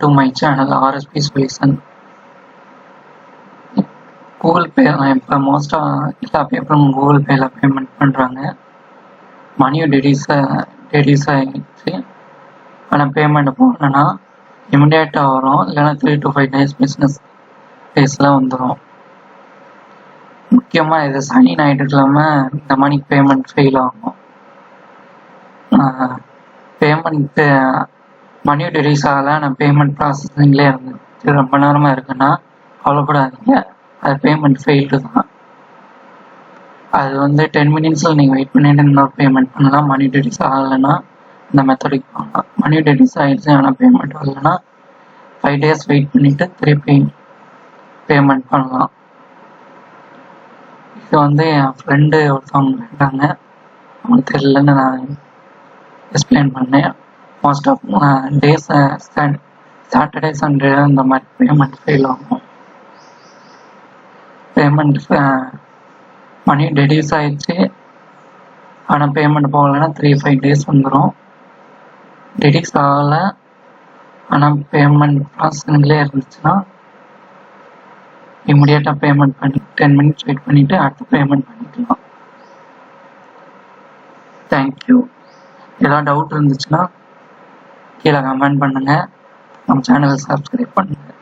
to my channel RSP Solution. Google Pay இப்போ மோஸ்ட்டாக எல்லா பேப்பரும் கூகுள் பேயில் பேமெண்ட் பண்ணுறாங்க. மணியும் டெடியூஸ் ஆகிடுச்சு. ஆனால் பேமெண்ட் போகலன்னா இமிடியேட்டாக வரும், இல்லைன்னா 3 to 5 days பிஸ்னஸ் டேஸில் வந்துடும். முக்கியமாக இது சனி ஞாயிற்றுக்கிழமை இந்த மணி பேமெண்ட் ஃபெயில் ஆகும். பேமெண்ட் மணி டெடியூஸ் ஆகலை, ஆனால் பேமெண்ட் ப்ராசஸிங்லேயே இருந்துச்சு ரொம்ப நேரமாக இருக்குன்னா கவலைப்படாதீங்க, அது பேமெண்ட் ஃபெயில்டு தான். அது 10 minutesல நீங்கள் வெயிட் பண்ணிட்டு இன்னொரு பேமெண்ட் பண்ணலாம். மணி டெடியூஸ் ஆகலைன்னா இந்த மெத்தடுக்கு போகலாம். மணி டெடியூஸ் ஆகிடுச்சு ஆனால் பேமெண்ட் வரலைன்னா 5 days வெயிட் பண்ணிவிட்டு திருப்பி பேமெண்ட் பண்ணலாம். இது என் ஃப்ரெண்டு ஒருத்தவங்க இருக்காங்க, அவங்களுக்கு தெரியலன்னு நான் எக்ஸ்பிளைன் பண்ணேன். Most of days Saturday Sunday இந்த மாதிரி பேமெண்ட் ஃபெயில் ஆகும். பேமெண்ட் மணி டெடியூஸ் ஆகிடுச்சு ஆனால் பேமெண்ட் போகலைன்னா 3-5 days வந்துடும். டெடியூஸ் ஆகலை ஆனால் பேமெண்ட் ப்ராசஸிங்லேயே இருந்துச்சுன்னா இமிடியேட்டாக பேமெண்ட் பண்ணி 10 minutes வெயிட் பண்ணிவிட்டு அடுத்து பேமெண்ட் பண்ணிக்கலாம். தேங்க்யூ. ஏதாவது டவுட் இருந்துச்சுன்னா கீழே கமெண்ட் பண்ணுங்கள், நம்ம சேனலை சப்ஸ்கிரைப் பண்ணுங்கள்.